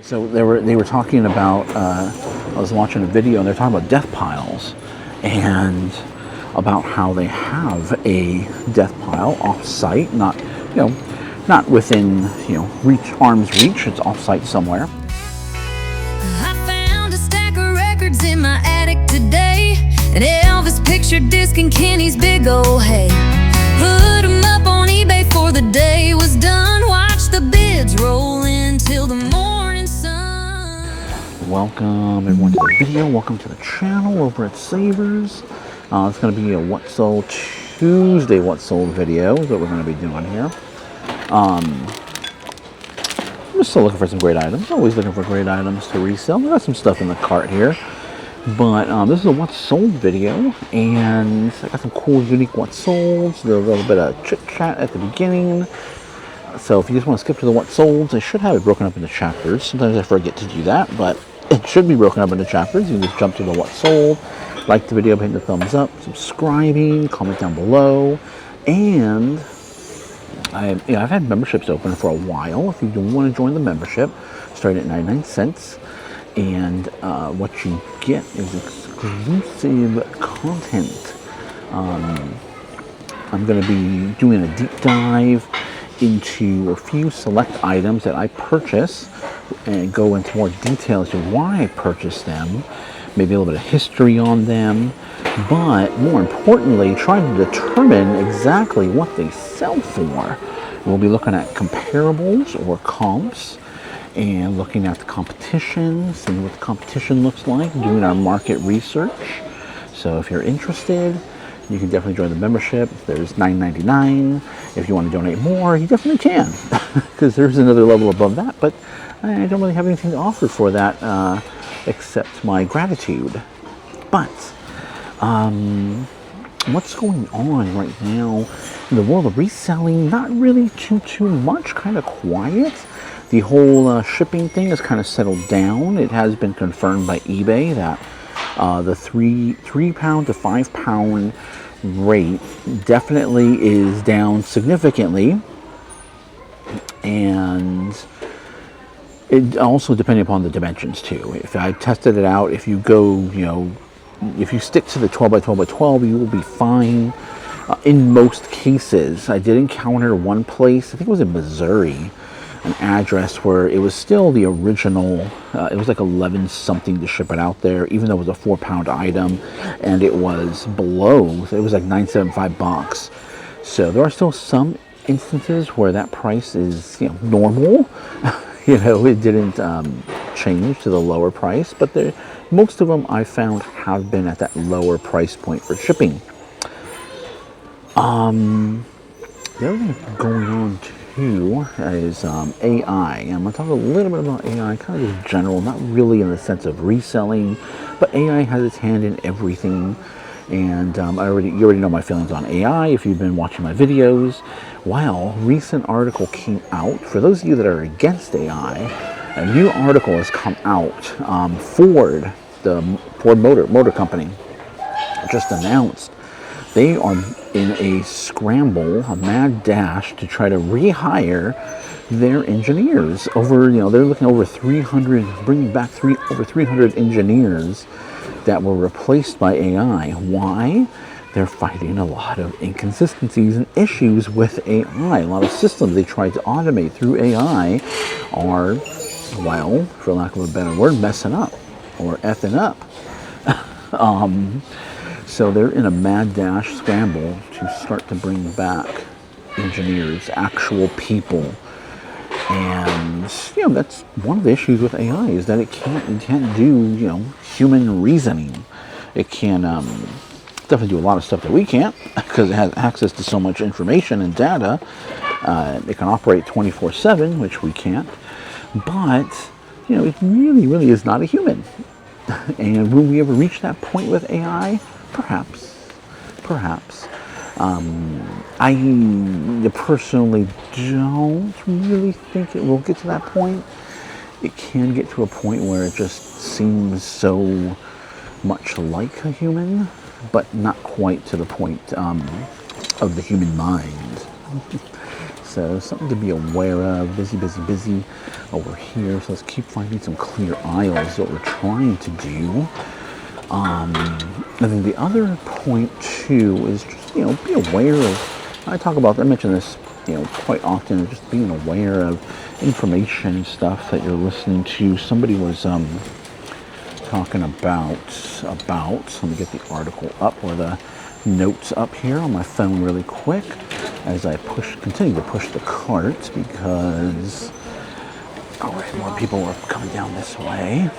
So they were talking about. I was watching a video, and they're talking about death piles, and about how they have a death pile off-site, not within arm's reach. It's off-site somewhere. I found a stack of records in my attic today, an Elvis picture disc and Kenny's big old hay. Put them up on eBay for the day was done. Watch the bids roll in till the morning sun. Welcome everyone to the video. Welcome to the channel over at Savers. It's going to be a What Sold Tuesday What Sold video is what we're going to be doing here. I'm still looking for some great items. Always looking for great items to resell. We got some stuff in the cart here, but this is a What Sold video, and I got some cool, unique What Solds. There's a little bit of chit chat at the beginning. So if you just want to skip to the What Solds, I should have it broken up into chapters. Sometimes I forget to do that, but it should be broken up into chapters. You can just jump to the What Sold, like the video, hitting the thumbs up, subscribing, comment down below, and I've had memberships open for a while. If you want to join the membership, starting at 99 cents, and what you get is exclusive content. I'm going to be doing a deep dive into a few select items that I purchase and go into more detail as to why I purchased them, maybe a little bit of history on them, but more importantly, trying to determine exactly what they sell for. We'll be looking at comparables or comps and looking at the competition, seeing what the competition looks like, doing our market research. So if you're interested, you can definitely join the membership. There's $9.99. If you want to donate more, you definitely can, because there's another level above that, but I don't really have anything to offer for that except my gratitude. But what's going on right now in the world of reselling? Not really too much, kind of quiet. The whole shipping thing has kind of settled down. It has been confirmed by eBay that the 3 pound to 5 pound rate definitely is down significantly, and it also depending upon the dimensions too. If I tested it out, if you go, if you stick to the 12 by 12 by 12, you will be fine. In most cases, I did encounter one place, I think it was in Missouri, an address where it was still the original. It was like 11 something to ship it out there, even though it was a 4 pound item, and it was below. It was like $9.75. So there are still some instances where that price is normal. It didn't change to the lower price, but most of them I found have been at that lower price point for shipping. The other thing going on too is AI. I'm going to talk a little bit about AI, kind of just general, not really in the sense of reselling, but AI has its hand in everything. And you already know my feelings on AI if you've been watching my videos. Well, recent article came out. For those of you that are against AI, a new article has come out. Ford, the Ford Motor Company, just announced they are in a scramble, a mad dash to try to rehire their engineers. They're looking over 300, bringing back over 300 engineers that were replaced by AI. Why? They're finding a lot of inconsistencies and issues with AI. A lot of systems they tried to automate through AI are, well, for lack of a better word, messing up or effing up. So they're in a mad dash scramble to start to bring back engineers, actual people. And that's one of the issues with AI, is that it can't do human reasoning. It can definitely do a lot of stuff that we can't, because it has access to so much information and data. It can operate 24/7, which we can't. But it really is not a human. And will we ever reach that point with AI? Perhaps. I personally don't really think it will get to that point. It can get to a point where it just seems so much like a human, but not quite to the point of the human mind. So something to be aware of. Busy, busy, busy over here. So let's keep finding some clear aisles. Is what we're trying to do. I think the other point too is just, be aware of, I mention this, quite often, of just being aware of information stuff that you're listening to. Somebody was talking about, let me get the article up or the notes up here on my phone really quick as I continue to push the cart because, all right, more people are coming down this way.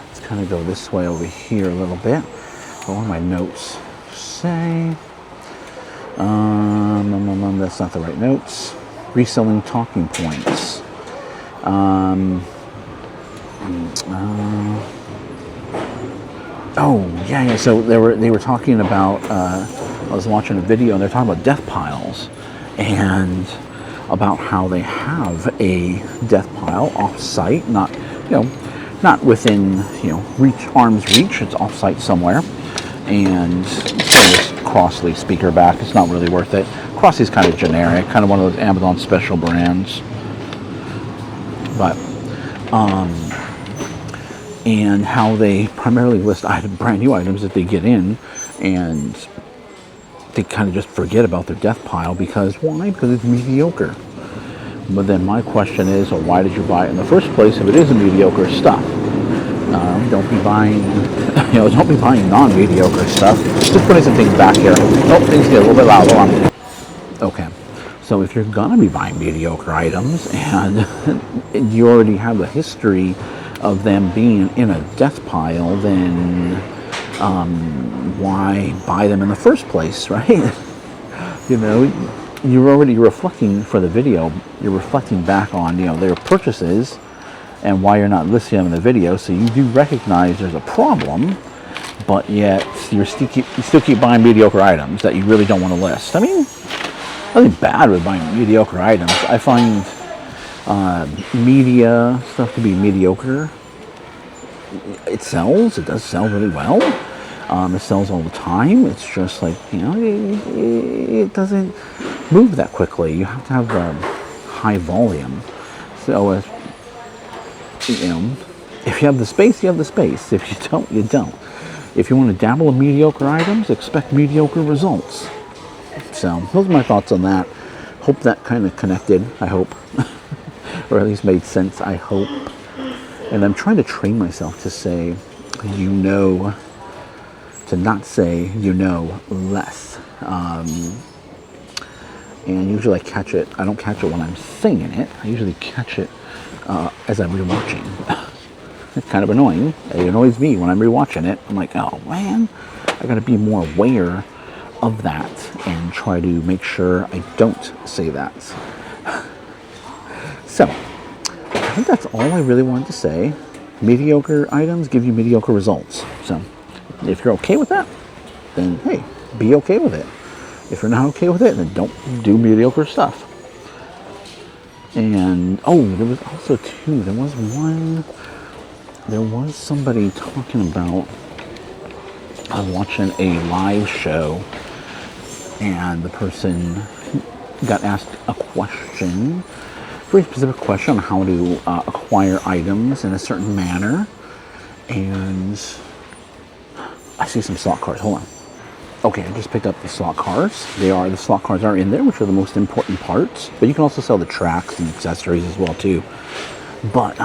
Let's kind of go this way over here a little bit. What do my notes say? That's not the right notes. Reselling talking points. Yeah. So they were talking about. I was watching a video and they're talking about death piles, and about how they have a death pile off-site, not within arm's reach. It's off-site somewhere, and this Crossley speaker back. It's not really worth it. Crossley's kind of generic, kind of one of those Amazon special brands, but. And how they primarily list brand new items that they get in, and they kind of just forget about their death pile because why? Because it's mediocre. But then my question is, well, why did you buy it in the first place if it is a mediocre stuff? Don't be buying, don't be buying non-mediocre stuff. Just putting some things back here. Oh, things get a little bit loud. Hold on. Okay. So if you're gonna be buying mediocre items and you already have a history of them being in a death pile, then why buy them in the first place, right? You're already reflecting for the video. You're reflecting back on their purchases and why you're not listing them in the video. So you do recognize there's a problem, but yet you still keep buying mediocre items that you really don't want to list. I mean, nothing bad with buying mediocre items. I find media stuff to be mediocre. It sells. It does sell really well. It sells all the time. It's just like, it doesn't move that quickly. You have to have high volume. So, if you have the space, you have the space. If you don't, you don't. If you want to dabble in mediocre items, expect mediocre results. So, those are my thoughts on that. Hope that kind of connected, I hope. Or at least made sense, I hope. And I'm trying to train myself to say, to not say, less. And usually I catch it. I don't catch it when I'm saying it. I usually catch it as I'm rewatching. It's kind of annoying. It annoys me when I'm rewatching it. I'm like, oh man, I got to be more aware of that and try to make sure I don't say that. So, I think that's all I really wanted to say. Mediocre items give you mediocre results. So, if you're okay with that, then hey, be okay with it. If you're not okay with it, then don't do mediocre stuff. And, there was also there was somebody talking about, I was watching a live show, and the person got asked a question, very specific question on how to acquire items in a certain manner. And I see some slot cards. Hold on. Okay, I just picked up the slot cards. The slot cards are in there, which are the most important parts. But you can also sell the tracks and accessories as well too. But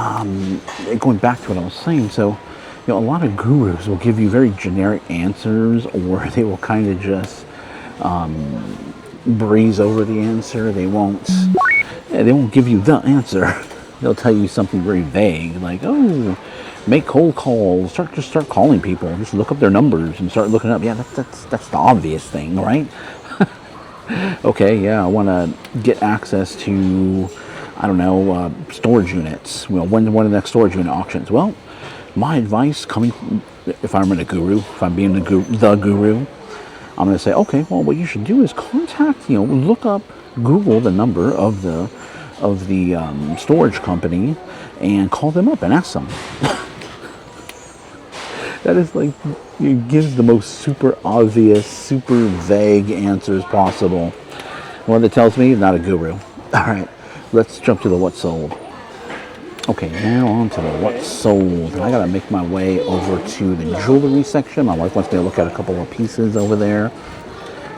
going back to what I was saying, so a lot of gurus will give you very generic answers, or they will kind of just breeze over the answer. They won't give you the answer. They'll tell you something very vague, like, make cold calls. Start calling people. Just look up their numbers and start looking up. Yeah, that's the obvious thing, right? Okay, yeah, I want to get access to, I don't know, storage units. When are the next storage unit auctions? Well, my advice, if I'm being the guru, I'm going to say, okay, well, what you should do is contact, look up, Google the number of the storage company and call them up and ask them. That is like, it gives the most super obvious, super vague answers possible. What it tells me, not a guru. All right, let's jump to the what sold. Okay, now on to the what sold. And I gotta make my way over to the jewelry section. My wife wants me to look at a couple of pieces over there.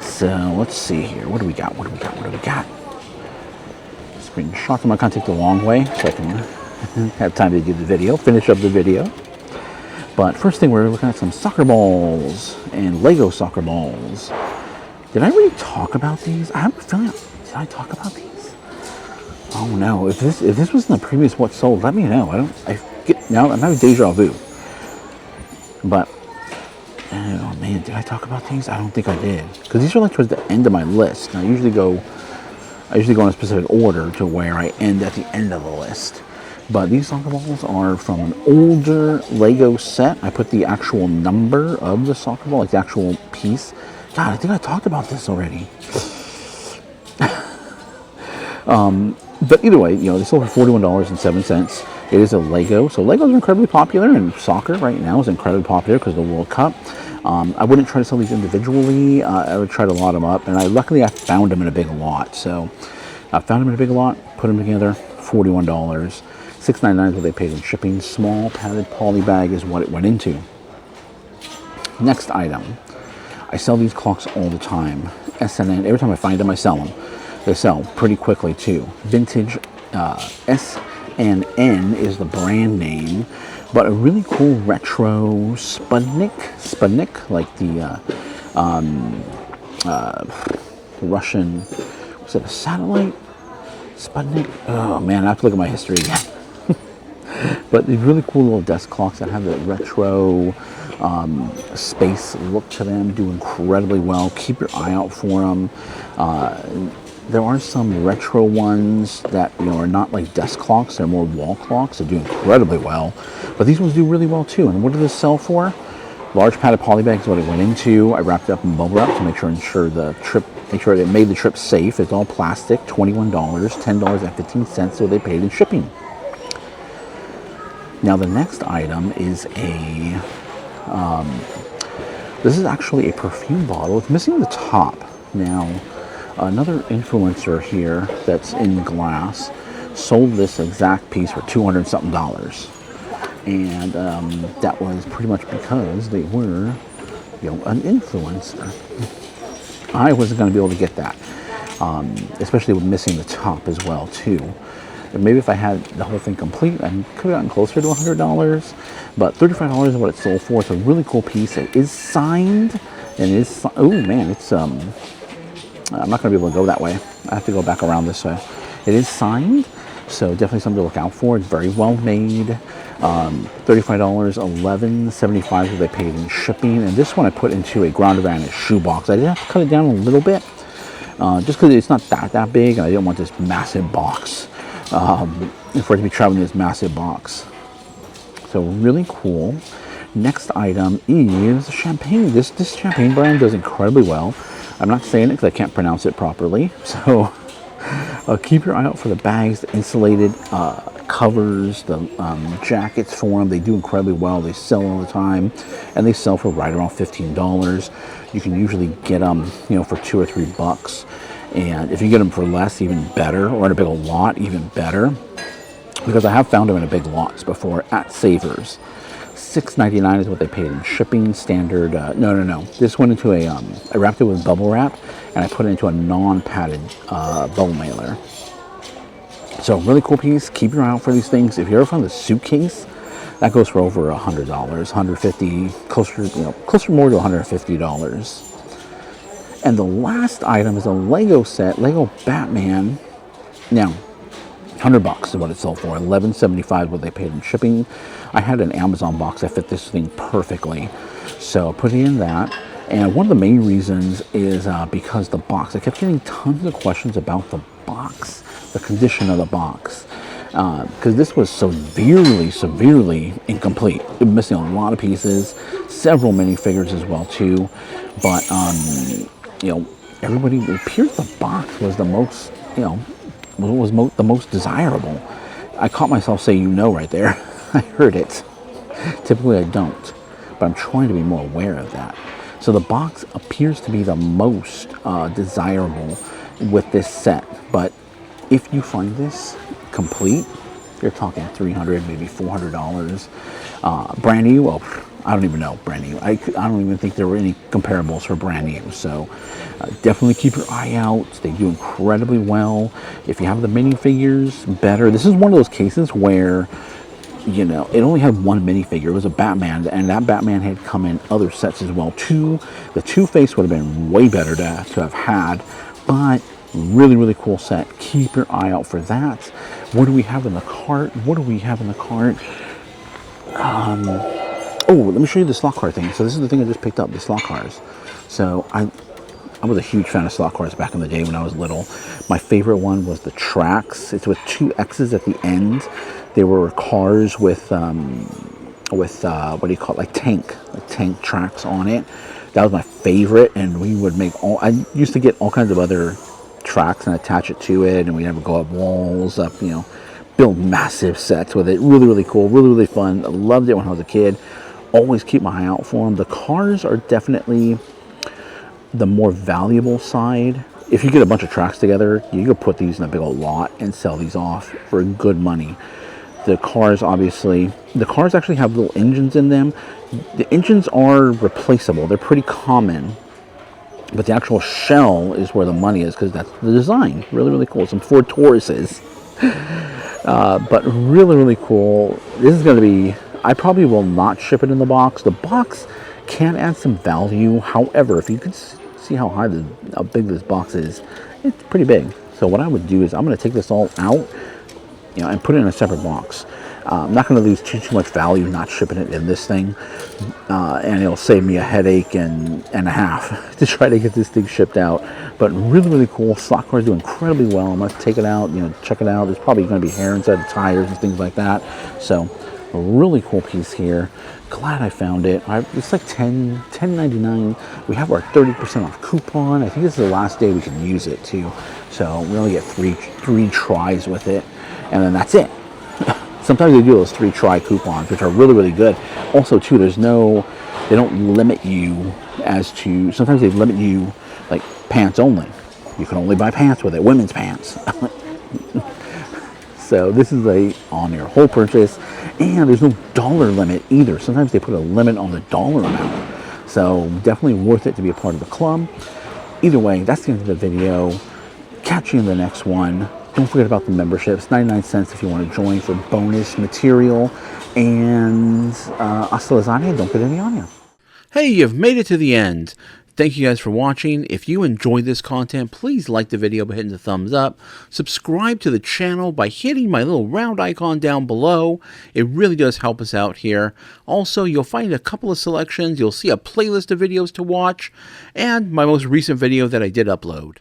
So let's see here. What do we got? Screenshot. I'm gonna take the long way so I can have time to do the video, finish up the video. But first thing, we're looking at some soccer balls and Lego soccer balls. Did I really talk about these? I have a feeling, did I talk about these? Oh no, if this was in the previous what sold, let me know. Now I'm having deja vu. But, oh man, did I talk about these? I don't think I did. Because these are like towards the end of my list. And I usually go in a specific order to where I end at the end of the list. But these soccer balls are from an older Lego set. I put the actual number of the soccer ball, like the actual piece. God, I think I talked about this already. But either way, they sold for $41.07. It is a Lego. So Legos are incredibly popular, and soccer right now is incredibly popular because of the World Cup. I wouldn't try to sell these individually. I would try to lot them up. And luckily, I found them in a big lot. So I found them in a big lot, put them together, $41. $6.99 is what they paid in shipping. Small padded poly bag is what it went into. Next item. I sell these clocks all the time. SNN. Every time I find them, I sell them. They sell pretty quickly too. Vintage SNN is the brand name, but a really cool retro Sputnik, like the Russian, was it a satellite? Sputnik? Oh man, I have to look at my history again. But these really cool little desk clocks that have that retro space look to them, do incredibly well. Keep your eye out for them. There are some retro ones that are not like desk clocks; they're more wall clocks. They do incredibly well, but these ones do really well too. And what do this sell for? Large padded poly bag is what it went into. I wrapped it up in bubble wrap to make sure it made the trip safe. It's all plastic. $21, $10.15. So they paid in shipping. Now the next item is this is actually a perfume bottle. It's missing the top. Now, another influencer here that's in glass sold this exact piece for $200-something. And that was pretty much because they were, an influencer. I wasn't going to be able to get that, especially with missing the top as well, too. And maybe if I had the whole thing complete, I could have gotten closer to $100. But $35 is what it sold for. It's a really cool piece. It is signed, and it is. Oh man, it's I'm not going to be able to go that way. I have to go back around this way. It is signed, so definitely something to look out for. It's very well made. $35, $11.75 is what they paid in shipping. And this one I put into a ground advantage shoebox. I did have to cut it down a little bit, just because it's not that big, and I didn't want this massive box. For it to be traveling in this massive box. So really cool. Next item is champagne. This champagne brand does incredibly well. I'm not saying it because I can't pronounce it properly. So keep your eye out for the bags, the insulated covers, the jackets for them. They do incredibly well. They sell all the time, and they sell for right around $15. You can usually get them, for $2 or $3. And if you get them for less, even better, or in a big lot, even better. Because I have found them in a big lots before at Savers. $6.99 is what they paid in shipping. Standard. No. This went into I wrapped it with bubble wrap, and I put it into a non-padded bubble mailer. So really cool piece. Keep your eye out for these things. If you ever found a suitcase, that goes for over $100, $150, closer more to $150. And the last item is a Lego set, Lego Batman. Now, $100 is what it sold for. $11.75 is what they paid in shipping. I had an Amazon box that fit this thing perfectly, so I put it in that. And one of the main reasons is because the box. I kept getting tons of questions about the box, the condition of the box, because this was severely incomplete. It was missing a lot of pieces, several minifigures as well too. But everybody, it appears the box was the most, the most desirable. I caught myself saying, right there. I heard it. Typically I don't, but I'm trying to be more aware of that. So the box appears to be the most desirable with this set, but if you find this complete, you're talking $300, maybe $400. Brand new, well, I don't even know brand new. I don't even think there were any comparables for brand new. So definitely keep your eye out. They do incredibly well. If you have the minifigures, better. This is one of those cases where, you know, it only had one minifigure. It was a Batman, and that Batman had come in other sets as well too. The Two-Face would have been way better to have had, but really, really cool set. Keep your eye out for that. What do we have in the cart? Oh, let me show you the slot car thing. So this is the thing I just picked up, the slot cars. So I was a huge fan of slot cars back in the day when I was little. My favorite one was the Tracks. It's with two X's at the end. They were cars with what do you call it, like tank tracks on it. That was my favorite, and we would make I used to get all kinds of other tracks and attach it to it, and we'd have to go up walls, up, you know, build massive sets with it. Really, really cool, really, really fun. I loved it when I was a kid. Always keep my eye out for them. The cars are definitely the more valuable side. If you get a bunch of tracks together, you could put these in a big old lot and sell these off for good money. The cars, obviously, the cars actually have little engines in them. The engines are replaceable. They're pretty common. But the actual shell is where the money is, because that's the design. Really, really cool. Some Ford Tauruses. But really, really cool. This is going to be, I probably will not ship it in the box. The box can add some value. However, if you could see how big this box is, it's pretty big. So what I would do is I'm going to take this all out, you know, and put it in a separate box. I'm not going to lose too much value not shipping it in this thing, and it'll save me a headache and a half to try to get this thing shipped out. But really, really cool. Slot cars do incredibly well. I'm going to take it out, you know, check it out. There's probably going to be hair inside the tires and things like that. So a really cool piece here. Glad I found it. It's like $10.99. We have our 30% off coupon. I think this is the last day we can use it too. So we only get three tries with it, and then that's it. Sometimes they do those 3 try coupons, which are really, really good. Also, too, they don't limit you as to, sometimes they limit you like pants only. You can only buy pants with it, women's pants. So this is on your whole purchase, and there's no dollar limit either. Sometimes they put a limit on the dollar amount. So definitely worth it to be a part of the club. Either way, that's the end of the video. Catch you in the next one. Don't forget about the memberships, 99 cents if you want to join for bonus material. And hasta lasagna, don't get any on you. Hey, you've made it to the end. Thank you guys for watching. If you enjoyed this content, please like the video by hitting the thumbs up. Subscribe to the channel by hitting my little round icon down below. It really does help us out here. Also, you'll find a couple of selections. You'll see a playlist of videos to watch and my most recent video that I did upload.